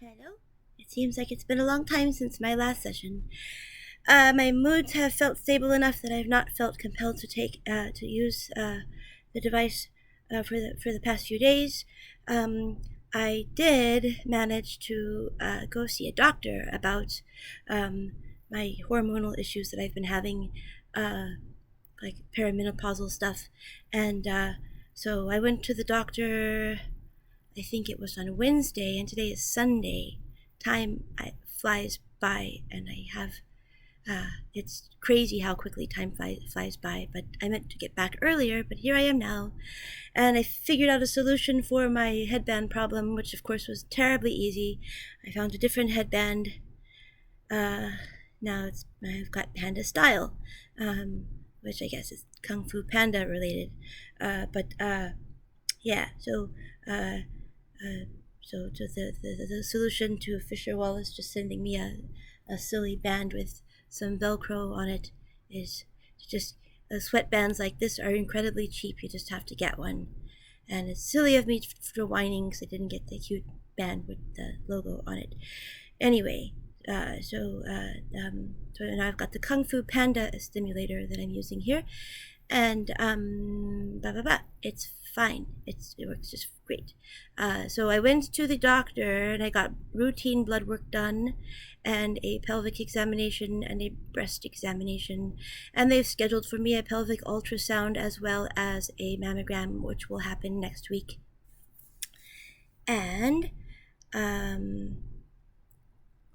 Hello. It seems like it's been a long time since my last session. My moods have felt stable enough that I've not felt compelled to use the device for the past few days. I did manage to go see a doctor about my hormonal issues that I've been having, like perimenopausal stuff, and so I went to the doctor. I think it was on Wednesday, and today is Sunday. Time flies by, and it's crazy how quickly time flies by. But I meant to get back earlier, but here I am now. And I figured out a solution for my headband problem, which of course was terribly easy. I found a different headband. Uh, Now I've got Panda Style, which I guess is Kung Fu Panda related. But yeah, uh, uh, so the solution to Fisher Wallace just sending me a silly band with some Velcro on it is just sweatbands like this are incredibly cheap. You just have to get one. And it's silly of me for whining because I didn't get the cute band with the logo on it. Anyway, so now I've got the Kung Fu Panda stimulator that I'm using here, and it's fine. It works just great. So I went to the doctor and I got routine blood work done, and a pelvic examination and a breast examination, and they've scheduled for me a pelvic ultrasound as well as a mammogram, which will happen next week. And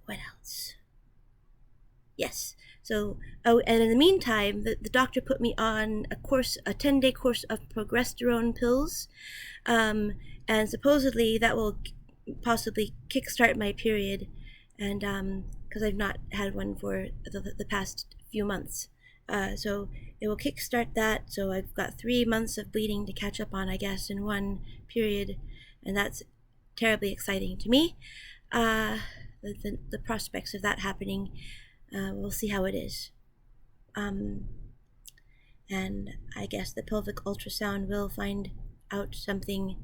what else? Yes. So, and in the meantime, the doctor put me on a 10-day course of progesterone pills, and supposedly that will possibly kickstart my period, and because I've not had one for the past few months, so it will kickstart that. So I've got 3 months of bleeding to catch up on, I guess, in one period, and that's terribly exciting to me. The prospects of that happening. We'll see how it is. And I guess the pelvic ultrasound will find out something.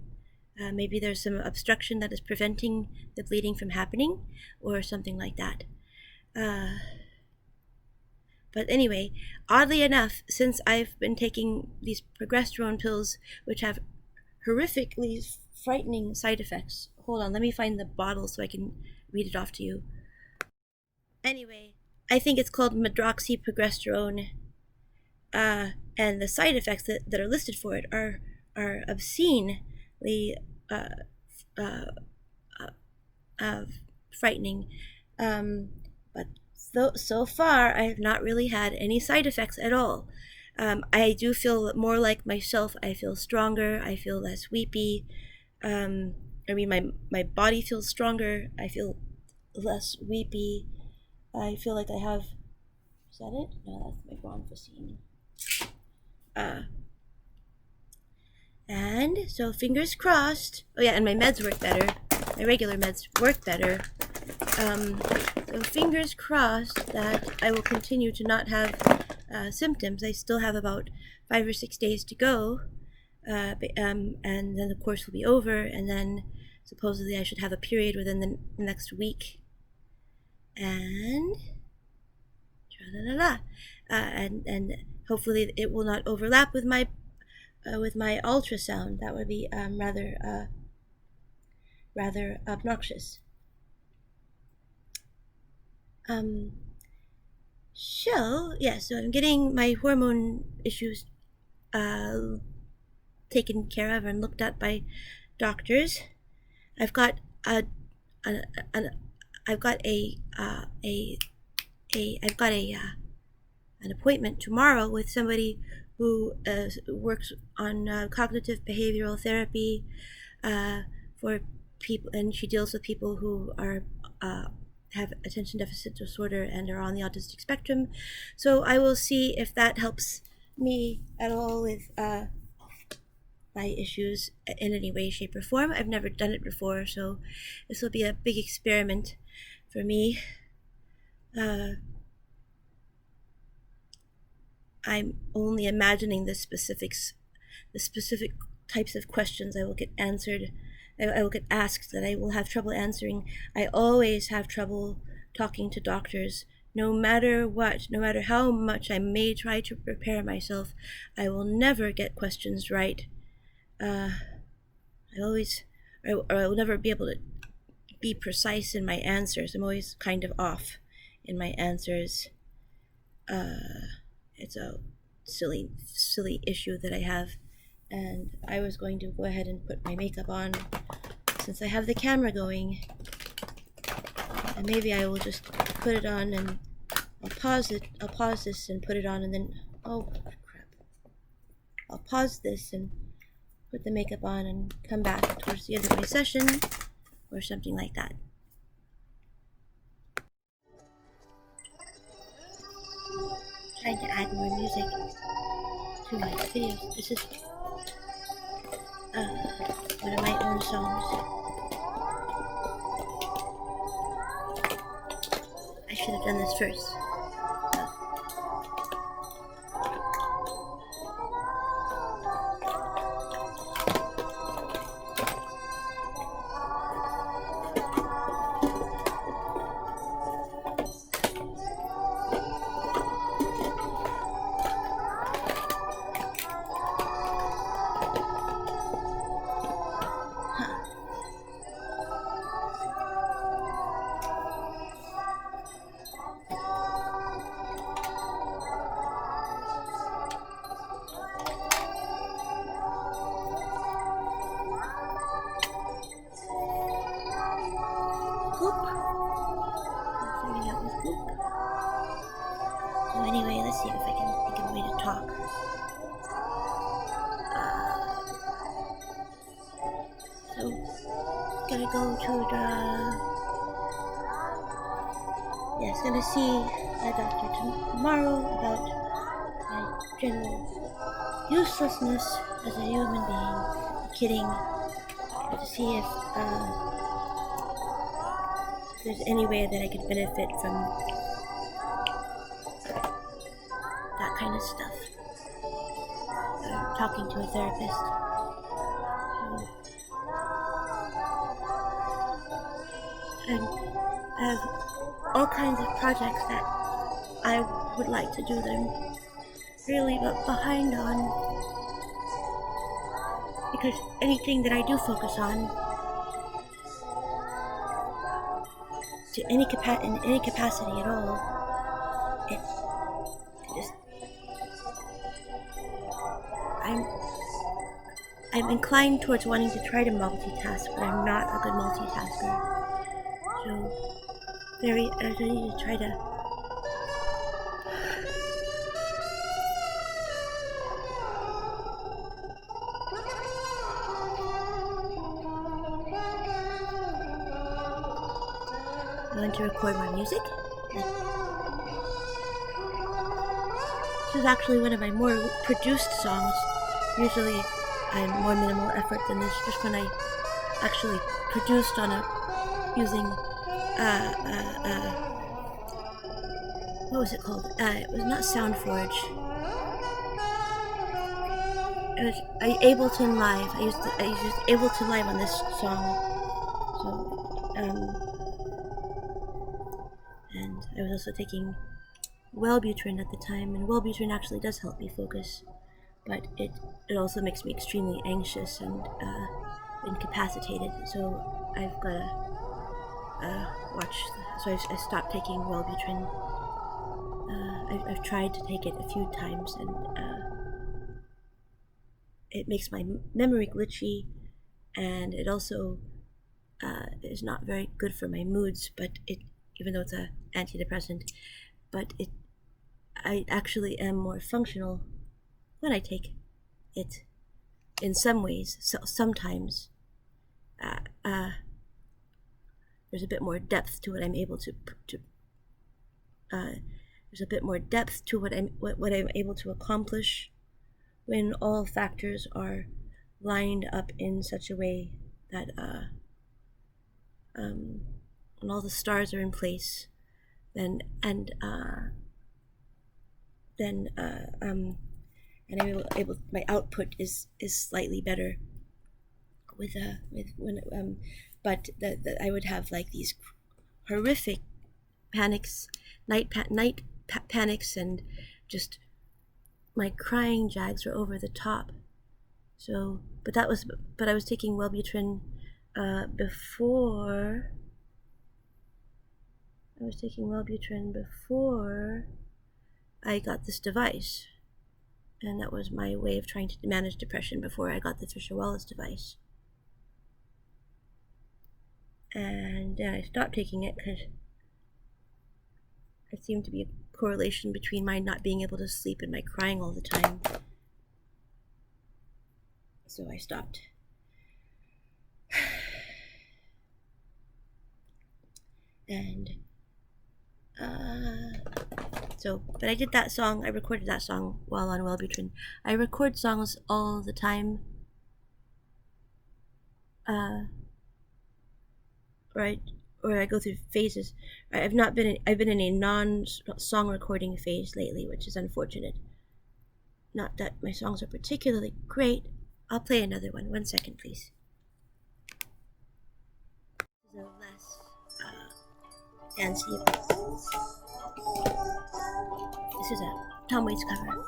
Maybe there's some obstruction that is preventing the bleeding from happening, or something like that. But anyway, oddly enough, since I've been taking these progesterone pills, which have horrifically frightening side effects. Hold on, let me find the bottle so I can read it off to you. Anyway, I think it's called medroxyprogesterone, and the side effects that are listed for it are obscenely frightening. But so far, I have not really had any side effects at all. I do feel more like myself. I feel stronger. I feel less weepy. My body feels stronger. I feel less weepy. I feel like I have. Is that it? No, that's my bronphosine. And so fingers crossed. Oh yeah, and my meds work better. My regular meds work better. So fingers crossed that I will continue to not have symptoms. I still have about 5 or 6 days to go, and then the course will be over, and then supposedly I should have a period within the next week, and and hopefully it will not overlap with my ultrasound. That would be rather obnoxious. So I'm getting my hormone issues taken care of and looked at by doctors. I've got a I've got an appointment tomorrow with somebody who works on cognitive behavioral therapy for people, and she deals with people who are have attention deficit disorder and are on the autistic spectrum. So I will see if that helps me at all with my issues in any way, shape, or form. I've never done it before, so this will be a big experiment for me. I'm only imagining the specific types of questions I will get answered I will get asked that I will have trouble answering. I always have trouble talking to doctors. No matter what, no matter how much I may try to prepare myself, I will never get questions right. I always, or I will never be able to be precise in my answers. I'm always kind of off in my answers. It's a silly issue that I have. And I was going to go ahead and put my makeup on since I have the camera going. And maybe I will just put it on and I'll pause this and put it on and then, oh crap. I'll pause this and put the makeup on and come back towards the end of my session or something like that. Trying to add more music to my videos. This is one of my own songs. I should have done this first. So anyway, let's see if I can think of a way to talk. So, gonna go to gonna see a doctor tomorrow about my general uselessness as a human being. I'm kidding. To see if there's any way that I could benefit from that kind of stuff. Talking to a therapist. And I have all kinds of projects that I would like to do them really behind on, because anything that I do focus on to in any capacity at all, it just I'm inclined towards wanting to try to multitask, but I'm not a good multitasker. So I need to try to I want to record my music. This is actually one of my more produced songs. Usually I'm more minimal effort than this. Just when I actually produced on using what was it called? It was not SoundForge. It was Ableton Live. I used Ableton Live on this song. So and I was also taking Wellbutrin at the time, and Wellbutrin actually does help me focus, but it also makes me extremely anxious and incapacitated. So I've got to watch. So I stopped taking Wellbutrin. I've tried to take it a few times, and it makes my memory glitchy, and it also is not very good for my moods. But even though it's an antidepressant, but I actually am more functional when I take it. In some ways, so sometimes there's a bit more depth to what I'm able to. There's a bit more depth to what I'm able to accomplish when all factors are lined up in such a way that when all the stars are in place, then I'm able, my output is slightly better but I would have like these horrific panics, panics, and just my crying jags were over the top. So, but I was taking Wellbutrin before. I was taking Wellbutrin before I got this device, and that was my way of trying to manage depression before I got the Fisher-Wallace device. And then I stopped taking it because there seemed to be a correlation between my not being able to sleep and my crying all the time. So I stopped. And but I did that song. I recorded that song while on Wellbutrin. I record songs all the time. Or I go through phases. I've been in a non-song recording phase lately, which is unfortunate. Not that my songs are particularly great. I'll play another one. 1 second, please. This is a less fancy. This is a Tom Waits cover.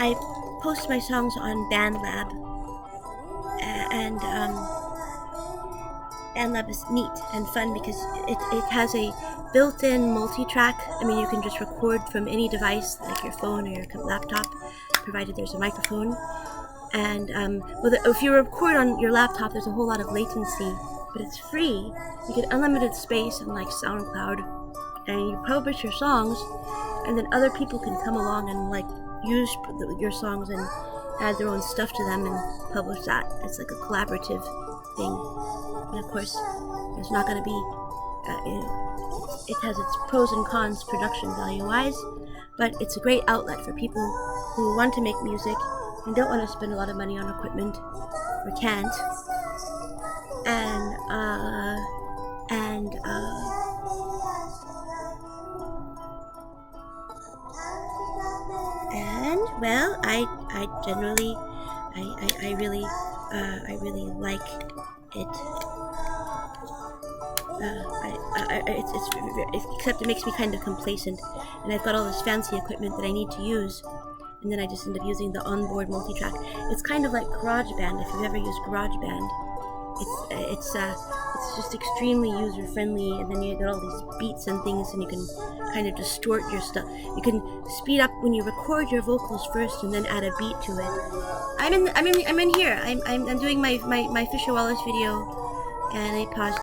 I post my songs on BandLab, and BandLab is neat and fun because it has a built-in multi-track. I mean, you can just record from any device, like your phone or your laptop, provided there's a microphone. And if you record on your laptop, there's a whole lot of latency, but it's free. You get unlimited space on like SoundCloud, and you publish your songs, and then other people can come along and like use your songs and add their own stuff to them and publish that. It's like a collaborative thing. And of course, there's not going to be, it has its pros and cons production value-wise, but it's a great outlet for people who want to make music and don't want to spend a lot of money on equipment, or can't, and well, I generally, I really like it. Except it makes me kind of complacent, and I've got all this fancy equipment that I need to use, and then I just end up using the onboard multi-track. It's kind of like GarageBand, if you've ever used GarageBand. It's just extremely user-friendly, and then you get all these beats and things, and you can kind of distort your stuff. You can speed up when you record your vocals first, and then add a beat to it. I'm in here. I'm doing my Fisher-Wallace video, and I paused